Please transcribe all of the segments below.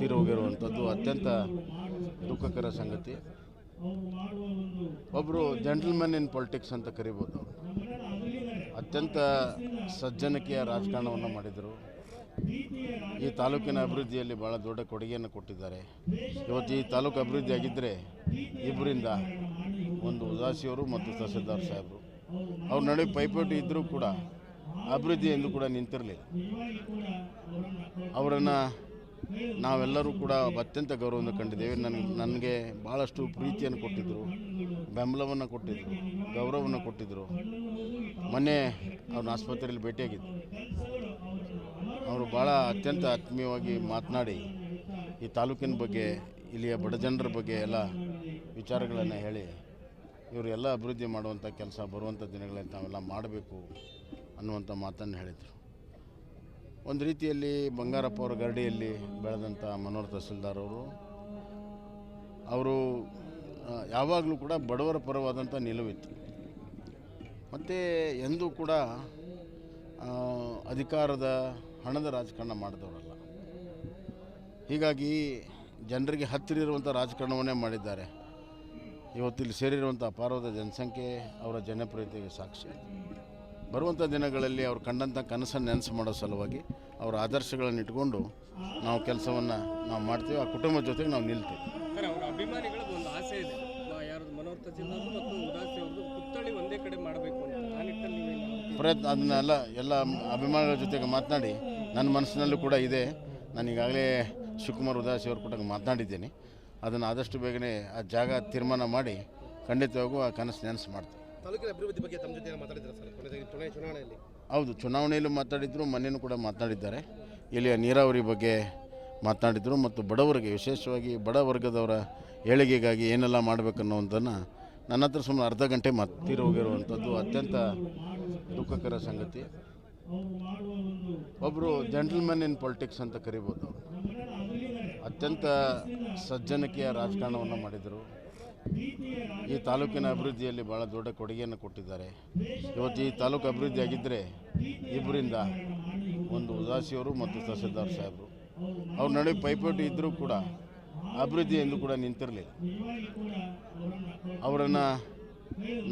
ತೀರೋಗಿರುವಂಥದ್ದು ಅತ್ಯಂತ ದುಃಖಕರ ಸಂಗತಿ. ಒಬ್ಬರು ಜೆಂಟಲ್ಮನ್ ಇನ್ ಪೊಲಿಟಿಕ್ಸ್ ಅಂತ ಕರಿಬೋದು. ಅತ್ಯಂತ ಸಜ್ಜನಿಕೆಯ ರಾಜಕಾರಣವನ್ನು ಮಾಡಿದರು. ಈ ತಾಲೂಕಿನ ಅಭಿವೃದ್ಧಿಯಲ್ಲಿ ಭಾಳ ದೊಡ್ಡ ಕೊಡುಗೆಯನ್ನು ಕೊಟ್ಟಿದ್ದಾರೆ. ಇವತ್ತು ಈ ತಾಲೂಕು ಅಭಿವೃದ್ಧಿ ಆಗಿದ್ದರೆ ಇಬ್ಬರಿಂದ, ಒಂದು ಉದಾಸಿಯವರು ಮತ್ತು ತಹಸೀಲ್ದಾರ್ ಸಾಹೇಬರು, ಅವ್ರ ನಡುವೆ ಪೈಪೋಟಿ ಇದ್ದರೂ ಕೂಡ ಅಭಿವೃದ್ಧಿ ಎಂದು ಕೂಡ ನಿಂತಿರಲಿಲ್ಲ. ಅವರನ್ನು ನಾವೆಲ್ಲರೂ ಕೂಡ ಅತ್ಯಂತ ಗೌರವವನ್ನು ಕಂಡಿದ್ದೇವೆ. ನನಗೆ ಭಾಳಷ್ಟು ಪ್ರೀತಿಯನ್ನು ಕೊಟ್ಟಿದ್ದರು, ಬೆಂಬಲವನ್ನು ಕೊಟ್ಟಿದ್ದರು, ಗೌರವವನ್ನು ಕೊಟ್ಟಿದ್ದರು. ಮೊನ್ನೆ ಅವ್ರನ್ನ ಆಸ್ಪತ್ರೆಯಲ್ಲಿ ಭೇಟಿಯಾಗಿದ್ದರು. ಅವರು ಭಾಳ ಅತ್ಯಂತ ಆತ್ಮೀಯವಾಗಿ ಮಾತನಾಡಿ ಈ ತಾಲೂಕಿನ ಬಗ್ಗೆ, ಇಲ್ಲಿಯ ಬಡ ಜನರ ಬಗ್ಗೆ ಎಲ್ಲ ವಿಚಾರಗಳನ್ನು ಹೇಳಿ ಇವರು ಎಲ್ಲ ಅಭಿವೃದ್ಧಿ ಮಾಡುವಂಥ ಕೆಲಸ ಬರುವಂಥ ದಿನಗಳಲ್ಲಿ ತಾವೆಲ್ಲ ಮಾಡಬೇಕು ಅನ್ನುವಂಥ ಮಾತನ್ನು ಹೇಳಿದರು. ಒಂದು ರೀತಿಯಲ್ಲಿ ಬಂಗಾರಪ್ಪ ಅವರ ಗರಡಿಯಲ್ಲಿ ಬೆಳೆದಂಥ ಮನೋಹರ್ ತಹಸೀಲ್ದಾರ್ ಅವರು ಯಾವಾಗಲೂ ಕೂಡ ಬಡವರ ಪರವಾದಂಥ ನಿಲುವಿತ್ತು. ಮತ್ತು ಎಂದೂ ಕೂಡ ಅಧಿಕಾರದ ಹಣದ ರಾಜಕಾರಣ ಮಾಡಿದವರಲ್ಲ. ಹೀಗಾಗಿ ಜನರಿಗೆ ಹತ್ತಿರ ಇರುವಂಥ ರಾಜಕಾರಣವನ್ನೇ ಮಾಡಿದ್ದಾರೆ. ಇವತ್ತು ಇಲ್ಲಿ ಸೇರಿರುವಂಥ ಅಪಾರವಾದ ಜನಸಂಖ್ಯೆ ಅವರ ಜನಪ್ರಿಯತೆಗೆ ಸಾಕ್ಷಿ. ಬರುವಂಥ ದಿನಗಳಲ್ಲಿ ಅವ್ರು ಕಂಡಂಥ ಕನಸನ್ನು ನೆನಸು ಮಾಡೋ ಸಲುವಾಗಿ ಅವರ ಆದರ್ಶಗಳನ್ನು ಇಟ್ಕೊಂಡು ನಾವು ಕೆಲಸವನ್ನು ನಾವು ಮಾಡ್ತೀವಿ. ಆ ಕುಟುಂಬದ ಜೊತೆಗೆ ನಾವು ನಿಲ್ತೀವಿ. ಅವರ ಅಭಿಮಾನಿಗಳದ್ದು ಒಂದು ಆಸೆ ಇದೆ, ಯಾರು ಮನೋಹರ್ ತಹಸೀಲ್ದಾರ್ ಮತ್ತು ಉದಾಸಿ ಅವ್ರದ್ದು ಪುತ್ಥಳಿ ಒಂದೇ ಕಡೆ ಮಾಡಬೇಕು ಅಂತ. ಆ ನಿಟ್ಟಿನಲ್ಲಿ ಪ್ರಯತ್ನ ಅದನ್ನೆಲ್ಲ ಎಲ್ಲ ಅಭಿಮಾನಿಗಳ ಜೊತೆಗೆ ಮಾತನಾಡಿ ನನ್ನ ಮನಸ್ಸಿನಲ್ಲೂ ಕೂಡ ಇದೆ. ನಾನು ಈಗಾಗಲೇ ಶಿವಕುಮಾರ್ ಉದಾಸಿ ಅವ್ರ ಕೂಡ ಮಾತನಾಡಿದ್ದೇನೆ. ಅದನ್ನು ಆದಷ್ಟು ಬೇಗನೆ ಆ ಜಾಗ ತೀರ್ಮಾನ ಮಾಡಿ ಖಂಡಿತವಾಗೂ ಆ ಕನಸು ನೆನಸು ಮಾಡ್ತೀವಿ. ತಾಲೂಕಿನ ಅಭಿವೃದ್ಧಿ ಬಗ್ಗೆ ತಮ್ಮ ಜೊತೆ ಮಾತಾಡಿದ್ದಾರೆ ಸರ್ ಚುನಾವಣೆಯಲ್ಲಿ? ಹೌದು, ಚುನಾವಣೆಯಲ್ಲೂ ಮಾತಾಡಿದರು, ಮೊನ್ನೆನೂ ಕೂಡ ಮಾತನಾಡಿದ್ದಾರೆ. ಇಲ್ಲಿಯ ನೀರಾವರಿ ಬಗ್ಗೆ ಮಾತನಾಡಿದರು ಮತ್ತು ಬಡವರಿಗೆ, ವಿಶೇಷವಾಗಿ ಬಡ ವರ್ಗದವರ ಏಳಿಗೆಗಾಗಿ ಏನೆಲ್ಲ ಮಾಡಬೇಕನ್ನೋವಂಥನ್ನು ನನ್ನ ಹತ್ರ ಸುಮಾರು ಅರ್ಧ ಗಂಟೆ ತೀರೋಗಿರುವಂಥದ್ದು ಅತ್ಯಂತ ದುಃಖಕರ ಸಂಗತಿ. ಒಬ್ಬರು ಜೆಂಟಲ್ಮನ್ ಇನ್ ಪೊಲಿಟಿಕ್ಸ್ ಅಂತ ಕರಿಬೋದು. ಅತ್ಯಂತ ಸಜ್ಜನಿಕೆಯ ರಾಜಕಾರಣವನ್ನು ಮಾಡಿದರು. ಈ ತಾಲೂಕಿನ ಅಭಿವೃದ್ಧಿಯಲ್ಲಿ ಭಾಳ ದೊಡ್ಡ ಕೊಡುಗೆಯನ್ನು ಕೊಟ್ಟಿದ್ದಾರೆ. ಇವತ್ತು ಈ ತಾಲೂಕು ಅಭಿವೃದ್ಧಿ ಆಗಿದ್ದರೆ ಇಬ್ಬರಿಂದ, ಒಂದು ಉದಾಸಿಯವರು ಮತ್ತು ತಹಸೀಲ್ದಾರ್ ಸಾಹೇಬರು, ಅವ್ರ ನಡುವೆ ಪೈಪೋಟಿ ಇದ್ದರೂ ಕೂಡ ಅಭಿವೃದ್ಧಿ ಎಂದು ಕೂಡ ನಿಂತಿರಲಿಲ್ಲ. ಅವರನ್ನು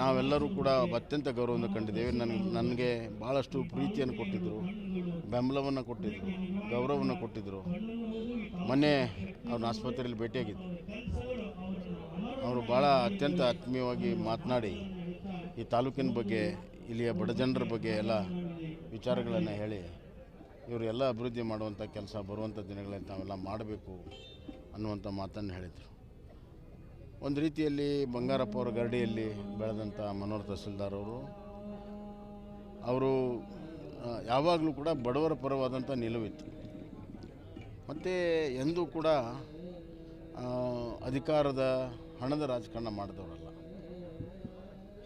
ನಾವೆಲ್ಲರೂ ಕೂಡ ಅತ್ಯಂತ ಗೌರವವನ್ನು ಕಂಡಿದ್ದೇವೆ. ನನಗೆ ಭಾಳಷ್ಟು ಪ್ರೀತಿಯನ್ನು ಕೊಟ್ಟಿದ್ದರು, ಬೆಂಬಲವನ್ನು ಕೊಟ್ಟಿದ್ದರು, ಗೌರವವನ್ನು ಕೊಟ್ಟಿದ್ದರು. ಮೊನ್ನೆ ಅವ್ರನ್ನ ಆಸ್ಪತ್ರೆಯಲ್ಲಿ ಭೇಟಿಯಾಗಿದ್ದರು. ಅವರು ಭಾಳ ಅತ್ಯಂತ ಆತ್ಮೀಯವಾಗಿ ಮಾತನಾಡಿ ಈ ತಾಲೂಕಿನ ಬಗ್ಗೆ, ಇಲ್ಲಿಯ ಬಡ ಜನರ ಬಗ್ಗೆ ಎಲ್ಲ ವಿಚಾರಗಳನ್ನು ಹೇಳಿ ಇವರು ಎಲ್ಲ ಅಭಿವೃದ್ಧಿ ಮಾಡುವಂಥ ಕೆಲಸ ಬರುವಂಥ ದಿನಗಳಲ್ಲಿ ತಾವೆಲ್ಲ ಮಾಡಬೇಕು ಅನ್ನುವಂಥ ಮಾತನ್ನು ಹೇಳಿದರು. ಒಂದು ರೀತಿಯಲ್ಲಿ ಬಂಗಾರಪ್ಪ ಅವರ ಗರಡಿಯಲ್ಲಿ ಬೆಳೆದಂಥ ಮನೋಹರ್ ತಹಸೀಲ್ದಾರ್ ಅವರು ಯಾವಾಗಲೂ ಕೂಡ ಬಡವರ ಪರವಾದಂಥ ನಿಲುವಿತ್ತು. ಮತ್ತು ಎಂದೂ ಕೂಡ ಅಧಿಕಾರದ ಹಣದ ರಾಜಕಾರಣ ಮಾಡಿದವರಲ್ಲ.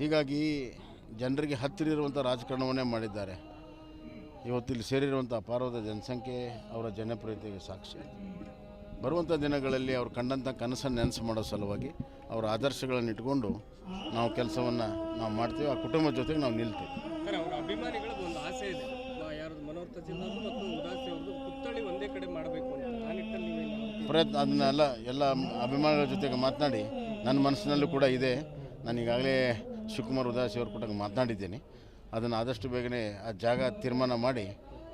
ಹೀಗಾಗಿ ಜನರಿಗೆ ಹತ್ತಿರ ಇರುವಂಥ ರಾಜಕಾರಣವನ್ನೇ ಮಾಡಿದ್ದಾರೆ. ಇವತ್ತು ಇಲ್ಲಿ ಸೇರಿರುವಂಥ ಅಪಾರವಾದ ಜನಸಂಖ್ಯೆ ಅವರ ಜನಪ್ರಿಯತೆಗೆ ಸಾಕ್ಷಿ. ಬರುವಂಥ ದಿನಗಳಲ್ಲಿ ಅವ್ರು ಕಂಡಂಥ ಕನಸನ್ನು ನೆನಸು ಮಾಡೋ ಸಲುವಾಗಿ ಅವರ ಆದರ್ಶಗಳನ್ನು ಇಟ್ಕೊಂಡು ನಾವು ಕೆಲಸವನ್ನು ನಾವು ಮಾಡ್ತೀವಿ. ಆ ಕುಟುಂಬದ ಜೊತೆಗೆ ನಾವು ನಿಲ್ತೀವಿ. ಅವರ ಅಭಿಮಾನಿಗಳದ್ದು ಒಂದು ಆಸೆ ಇದೆ, ಯಾರು ಮನೋಹರ್ ತಹಸೀಲ್ದಾರ್ ಮತ್ತು ಉದಾಸಿ ಅವ್ರದ್ದು ಪುತ್ಥಳಿ ಒಂದೇ ಕಡೆ ಮಾಡಬೇಕು ಅಂತ. ಆ ನಿಟ್ಟಿನಲ್ಲಿ ಪ್ರಯತ್ನ ಅದನ್ನೆಲ್ಲ ಎಲ್ಲ ಅಭಿಮಾನಿಗಳ ಜೊತೆಗೆ ಮಾತನಾಡಿ ನನ್ನ ಮನಸ್ಸಿನಲ್ಲೂ ಕೂಡ ಇದೆ. ನಾನು ಈಗಾಗಲೇ ಶಿವಕುಮಾರ್ ಉದಾಸಿ ಅವ್ರ ಕೂಡ ಮಾತನಾಡಿದ್ದೇನೆ. ಅದನ್ನು ಆದಷ್ಟು ಬೇಗನೆ ಆ ಜಾಗ ತೀರ್ಮಾನ ಮಾಡಿ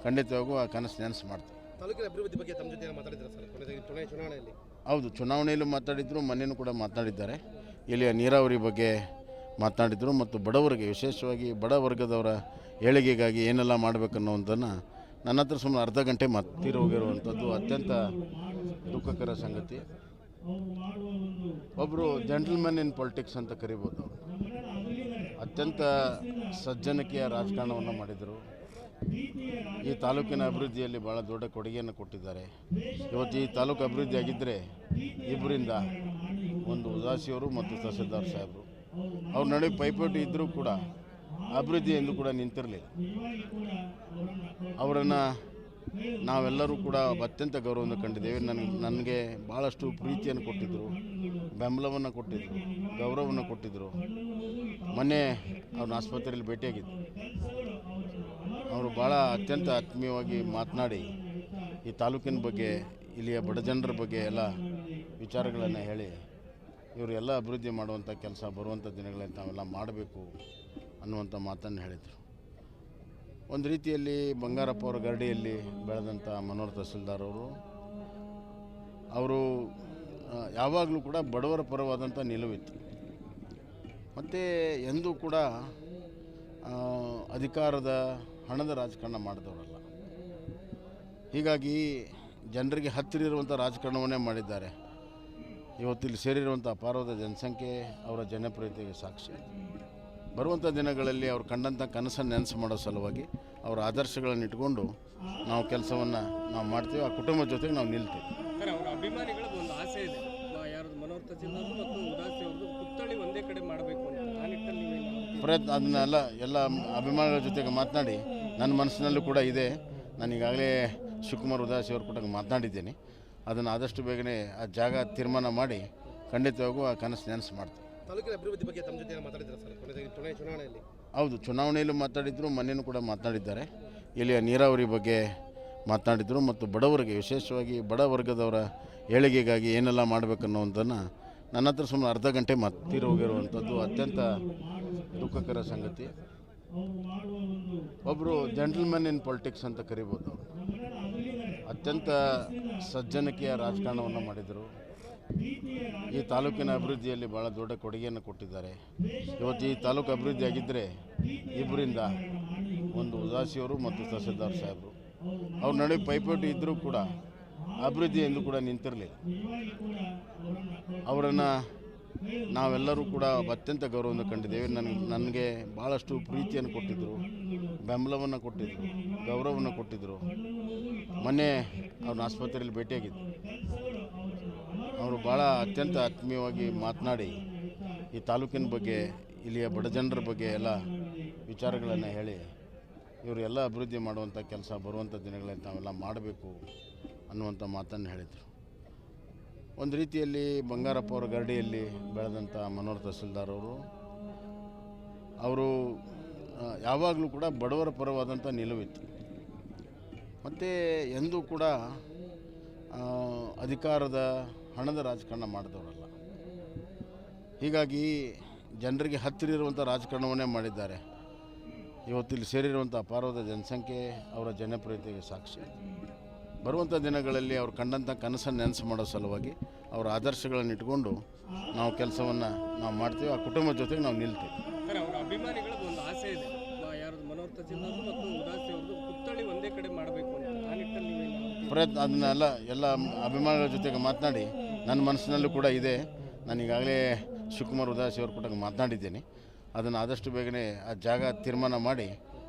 ಖಂಡಿತವಾಗೂ ಆ ಕನಸು ನೆನಸು ಮಾಡ್ತೀವಿ. ತಾಲೂಕಿನ ಅಭಿವೃದ್ಧಿ ಬಗ್ಗೆ ತಮ್ಮ ಜೊತೆ ಮಾತಾಡಿದ್ದಾರೆ ಸರ್ ಚುನಾವಣೆಯಲ್ಲಿ? ಹೌದು, ಚುನಾವಣೆಯಲ್ಲೂ ಮಾತಾಡಿದರು, ಮೊನ್ನೆನೂ ಕೂಡ ಮಾತನಾಡಿದ್ದಾರೆ. ಇಲ್ಲಿಯ ನೀರಾವರಿ ಬಗ್ಗೆ ಮಾತನಾಡಿದರು ಮತ್ತು ಬಡವರಿಗೆ, ವಿಶೇಷವಾಗಿ ಬಡ ವರ್ಗದವರ ಏಳಿಗೆಗಾಗಿ ಏನೆಲ್ಲ ಮಾಡಬೇಕನ್ನೋವಂಥನ್ನು ನನ್ನ ಹತ್ರ ಸುಮಾರು ಅರ್ಧ ಗಂಟೆ ತೀರೋಗಿರುವಂಥದ್ದು ಅತ್ಯಂತ ದುಃಖಕರ ಸಂಗತಿ. ಒಬ್ಬರು ಜೆಂಟಲ್ಮನ್ ಇನ್ ಪೊಲಿಟಿಕ್ಸ್ ಅಂತ ಕರಿಬೋದು. ಅತ್ಯಂತ ಸಜ್ಜನಿಕೆಯ ರಾಜಕಾರಣವನ್ನು ಮಾಡಿದರು. ಈ ತಾಲೂಕಿನ ಅಭಿವೃದ್ಧಿಯಲ್ಲಿ ಭಾಳ ದೊಡ್ಡ ಕೊಡುಗೆಯನ್ನು ಕೊಟ್ಟಿದ್ದಾರೆ. ಇವತ್ತು ಈ ತಾಲೂಕು ಅಭಿವೃದ್ಧಿ ಆಗಿದ್ದರೆ ಇಬ್ಬರಿಂದ, ಒಂದು ಉದಾಸಿಯವರು ಮತ್ತು ತಹಸೀಲ್ದಾರ್ ಸಾಹೇಬರು, ಅವ್ರ ನಡುವೆ ಪೈಪೋಟಿ ಇದ್ದರೂ ಕೂಡ ಅಭಿವೃದ್ಧಿ ಎಂದು ಕೂಡ ನಿಂತಿರಲಿಲ್ಲ. ಅವರನ್ನು ನಾವೆಲ್ಲರೂ ಕೂಡ ಅತ್ಯಂತ ಗೌರವವನ್ನು ಕಂಡಿದ್ದೇವೆ. ನನಗೆ ಭಾಳಷ್ಟು ಪ್ರೀತಿಯನ್ನು ಕೊಟ್ಟಿದ್ದರು, ಬೆಂಬಲವನ್ನು ಕೊಟ್ಟಿದ್ದರು, ಗೌರವವನ್ನು ಕೊಟ್ಟಿದ್ದರು. ಮೊನ್ನೆ ಅವ್ರನ್ನ ಆಸ್ಪತ್ರೆಯಲ್ಲಿ ಭೇಟಿಯಾಗಿದ್ದರು. ಅವರು ಭಾಳ ಅತ್ಯಂತ ಆತ್ಮೀಯವಾಗಿ ಮಾತನಾಡಿ ಈ ತಾಲೂಕಿನ ಬಗ್ಗೆ, ಇಲ್ಲಿಯ ಬಡ ಜನರ ಬಗ್ಗೆ ಎಲ್ಲ ವಿಚಾರಗಳನ್ನು ಹೇಳಿ ಇವರೆಲ್ಲ ಅಭಿವೃದ್ಧಿ ಮಾಡುವಂಥ ಕೆಲಸ ಬರುವಂಥ ದಿನಗಳಲ್ಲಿ ತಾವೆಲ್ಲ ಮಾಡಬೇಕು ಅನ್ನುವಂಥ ಮಾತನ್ನು ಹೇಳಿದರು. ಒಂದು ರೀತಿಯಲ್ಲಿ ಬಂಗಾರಪ್ಪ ಅವರ ಗರಡಿಯಲ್ಲಿ ಬೆಳೆದಂಥ ಮನೋಹರ್ ತಹಸೀಲ್ದಾರ್ ಅವರು ಯಾವಾಗಲೂ ಕೂಡ ಬಡವರ ಪರವಾದಂಥ ನಿಲುವಿತ್ತು. ಮತ್ತು ಎಂದೂ ಕೂಡ ಅಧಿಕಾರದ ಹಣದ ರಾಜಕಾರಣ ಮಾಡಿದವರಲ್ಲ. ಹೀಗಾಗಿ ಜನರಿಗೆ ಹತ್ತಿರ ಇರುವಂಥ ರಾಜಕಾರಣವನ್ನೇ ಮಾಡಿದ್ದಾರೆ. ಇವತ್ತಿಲ್ಲಿ ಸೇರಿರುವಂಥ ಅಪಾರವಾದ ಜನಸಂಖ್ಯೆ ಅವರ ಜನಪ್ರಿಯತೆಗೆ ಸಾಕ್ಷಿ. ಬರುವಂಥ ದಿನಗಳಲ್ಲಿ ಅವ್ರು ಕಂಡಂಥ ಕನಸನ್ನು ನೆನಸು ಮಾಡೋ ಸಲುವಾಗಿ ಅವರ ಆದರ್ಶಗಳನ್ನು ಇಟ್ಕೊಂಡು ನಾವು ಕೆಲಸವನ್ನು ನಾವು ಮಾಡ್ತೀವಿ. ಆ ಕುಟುಂಬದ ಜೊತೆಗೆ ನಾವು ನಿಲ್ತೀವಿ. ಸರ್, ಅವರ ಅಭಿಮಾನಿಗಳಿಗೆ ಒಂದು ಆಸೆ ಇದೆ, ಯಾರ್ದು ಮನೋಹರ್ ತಹಸೀಲ್ದಾರ್ ಮತ್ತು ಉದಾಸಿ ಅವ್ರದ್ದು ಪುತ್ಥಳಿ ಒಂದೇ ಕಡೆ ಮಾಡಬೇಕು ಅಂತ. ಆ ನಿಟ್ಟಲ್ಲಿ ಪ್ರಯತ್ನ ಅದನ್ನೆಲ್ಲ ಎಲ್ಲ ಅಭಿಮಾನಿಗಳ ಜೊತೆಗೆ ಮಾತನಾಡಿ ನನ್ನ ಮನಸ್ಸಿನಲ್ಲೂ ಕೂಡ ಇದೆ. ನಾನು ಈಗಾಗಲೇ ಶಿವಕುಮಾರ್ ಉದಾಸಿ ಅವ್ರ ಕೂಡ ಮಾತನಾಡಿದ್ದೇನೆ. ಅದನ್ನು ಆದಷ್ಟು ಬೇಗನೆ ಆ ಜಾಗ ತೀರ್ಮಾನ ಮಾಡಿ ಖಂಡಿತವಾಗೂ ಆ ಕನಸು ನೆನಸು ಮಾಡ್ತೀವಿ. ತಾಲೂಕಿನ ಅಭಿವೃದ್ಧಿ ಬಗ್ಗೆ ತಮ್ಮ ಜೊತೆ ಮಾತಾಡಿದ್ರು ಸರ್ ಕೊನೆಯ ಚುನಾವಣೆಯಲ್ಲಿ? ಹೌದು, ಚುನಾವಣೆಯಲ್ಲೂ ಮಾತಾಡಿದರು, ಮೊನ್ನೆನೂ ಕೂಡ ಮಾತನಾಡಿದ್ದಾರೆ. ಇಲ್ಲಿಯ ನೀರಾವರಿ ಬಗ್ಗೆ ಮಾತನಾಡಿದರು ಮತ್ತು ಬಡವರಿಗೆ, ವಿಶೇಷವಾಗಿ ಬಡ ವರ್ಗದವರ ಏಳಿಗೆಗಾಗಿ ಏನೆಲ್ಲ ಮಾಡಬೇಕನ್ನೋದನ್ನು ನನ್ನ ಹತ್ರ ಸುಮ್ಮನೆ ಅರ್ಧ ಗಂಟೆ ತೀರಿ ಹೋಗಿರುವಂಥದ್ದು ಅತ್ಯಂತ ದುಃಖಕರ ಸಂಗತಿ. ಒಬ್ಬರು ಜೆಂಟಲ್ಮನ್ ಇನ್ ಪೊಲಿಟಿಕ್ಸ್ ಅಂತ ಕರಿಬೋದು. ಅವರು ಅತ್ಯಂತ ಸಜ್ಜನಿಕೆಯ ರಾಜಕಾರಣವನ್ನು ಮಾಡಿದರು. ಈ ತಾಲೂಕಿನ ಅಭಿವೃದ್ಧಿಯಲ್ಲಿ ಭಾಳ ದೊಡ್ಡ ಕೊಡುಗೆಯನ್ನು ಕೊಟ್ಟಿದ್ದಾರೆ. ಇವತ್ತು ಈ ತಾಲೂಕು ಅಭಿವೃದ್ಧಿ ಆಗಿದ್ದರೆ ಇಬ್ಬರಿಂದ, ಒಂದು ಉದಾಸಿಯವರು ಮತ್ತು ತಹಸೀಲ್ದಾರ್ ಸಾಹೇಬರು, ಅವ್ರ ನಡುವೆ ಪೈಪೋಟಿ ಇದ್ದರೂ ಕೂಡ ಅಭಿವೃದ್ಧಿ ಎಂದು ಕೂಡ ನಿಂತಿರಲಿಲ್ಲ. ಅವರನ್ನು ನಾವೆಲ್ಲರೂ ಕೂಡ ಅತ್ಯಂತ ಗೌರವವನ್ನು ಕಂಡಿದ್ದೇವೆ. ನನಗೆ ಭಾಳಷ್ಟು ಪ್ರೀತಿಯನ್ನು ಕೊಟ್ಟಿದ್ದರು, ಬೆಂಬಲವನ್ನು ಕೊಟ್ಟಿದ್ದರು, ಗೌರವವನ್ನು ಕೊಟ್ಟಿದ್ದರು. ಮೊನ್ನೆ ಅವ್ರನ್ನ ಆಸ್ಪತ್ರೆಯಲ್ಲಿ ಭೇಟಿಯಾಗಿದ್ದರು. ಅವರು ಭಾಳ ಅತ್ಯಂತ ಆತ್ಮೀಯವಾಗಿ ಮಾತನಾಡಿ ಈ ತಾಲೂಕಿನ ಬಗ್ಗೆ, ಇಲ್ಲಿಯ ಬಡ ಜನರ ಬಗ್ಗೆ ಎಲ್ಲ ವಿಚಾರಗಳನ್ನು ಹೇಳಿ ಇವರೆಲ್ಲ ಅಭಿವೃದ್ಧಿ ಮಾಡುವಂಥ ಕೆಲಸ ಬರುವಂಥ ದಿನಗಳಲ್ಲಿ ತಾವೆಲ್ಲ ಮಾಡಬೇಕು ಅನ್ನುವಂಥ ಮಾತನ್ನು ಹೇಳಿದರು. ಒಂದು ರೀತಿಯಲ್ಲಿ ಬಂಗಾರಪ್ಪ ಅವರ ಗರಡಿಯಲ್ಲಿ ಬೆಳೆದಂಥ ಮನೋಹರ್ ತಹಸೀಲ್ದಾರ್ ಅವರು ಯಾವಾಗಲೂ ಕೂಡ ಬಡವರ ಪರವಾದಂಥ ನಿಲುವಿತ್ತು. ಮತ್ತು ಎಂದೂ ಕೂಡ ಅಧಿಕಾರದ ಹಣದ ರಾಜಕಾರಣ ಮಾಡಿದವರಲ್ಲ. ಹೀಗಾಗಿ ಜನರಿಗೆ ಹತ್ತಿರ ಇರುವಂಥ ರಾಜಕಾರಣವನ್ನೇ ಮಾಡಿದ್ದಾರೆ. ಇವತ್ತಿಲ್ಲಿ ಸೇರಿರುವಂಥ ಅಪಾರವಾದ ಜನಸಂಖ್ಯೆ ಅವರ ಜನಪ್ರಿಯತೆಗೆ ಸಾಕ್ಷಿ. ಬರುವಂಥ ದಿನಗಳಲ್ಲಿ ಅವ್ರು ಕಂಡಂಥ ಕನಸನ್ನು ನೆನಸು ಮಾಡೋ ಸಲುವಾಗಿ ಅವರ ಆದರ್ಶಗಳನ್ನು ಇಟ್ಕೊಂಡು ನಾವು ಕೆಲಸವನ್ನು ನಾವು ಮಾಡ್ತೀವಿ. ಆ ಕುಟುಂಬದ ಜೊತೆಗೆ ನಾವು ನಿಲ್ತೀವಿ. ಸರ್, ಅವರ ಅಭಿಮಾನಿಗಳಿಗೆ ಒಂದು ಆಸೆ ಇದೆ, ಯಾರ್ದು ಮನೋಹರ್ ತಹಸೀಲ್ದಾರ್ ಮತ್ತು ಉದಾಸಿ ಅವ್ರದ್ದು ಪುತ್ಥಳಿ ಒಂದೇ ಕಡೆ ಮಾಡಬೇಕು ಅಂತ. ಆ ನಿಟ್ಟಲ್ಲಿ ಪ್ರಯತ್ನ ಅದನ್ನೆಲ್ಲ ಎಲ್ಲ ಅಭಿಮಾನಿಗಳ ಜೊತೆಗೆ ಮಾತನಾಡಿ ನನ್ನ ಮನಸ್ಸಿನಲ್ಲೂ ಕೂಡ ಇದೆ. ನಾನು ಈಗಾಗಲೇ ಶಿವಕುಮಾರ್ ಉದಾಸಿ ಅವ್ರ ಕೂಡ ಮಾತನಾಡಿದ್ದೇನೆ. ಅದನ್ನು ಆದಷ್ಟು ಬೇಗನೆ ಆ ಜಾಗ ತೀರ್ಮಾನ ಮಾಡಿ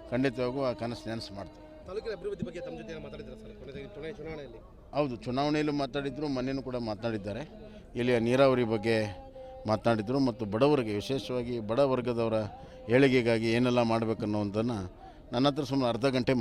ಖಂಡಿತವಾಗೂ ಆ ಕನಸು ನೆನಸು ಮಾಡ್ತೀವಿ. ತಾಲೂಕಿನ ಅಭಿವೃದ್ಧಿ ಬಗ್ಗೆ ತಮ್ಮ ಜೊತೆ ಮಾತಾಡಿದ್ರು ಸರ್ ಕೊನೆಯ ಚುನಾವಣೆಯಲ್ಲಿ? ಹೌದು, ಚುನಾವಣೆಯಲ್ಲೂ ಮಾತಾಡಿದರು, ಮೊನ್ನೆನೂ ಕೂಡ ಮಾತನಾಡಿದ್ದಾರೆ. ಇಲ್ಲಿಯ ನೀರಾವರಿ ಬಗ್ಗೆ ಮಾತನಾಡಿದರು ಮತ್ತು ಬಡವರಿಗೆ, ವಿಶೇಷವಾಗಿ ಬಡ ವರ್ಗದವರ ಏಳಿಗೆಗಾಗಿ ಏನೆಲ್ಲ ಮಾಡಬೇಕನ್ನೋದನ್ನು ನನ್ನ ಹತ್ರ ಸುಮ್ಮನೆ ಅರ್ಧ ಗಂಟೆ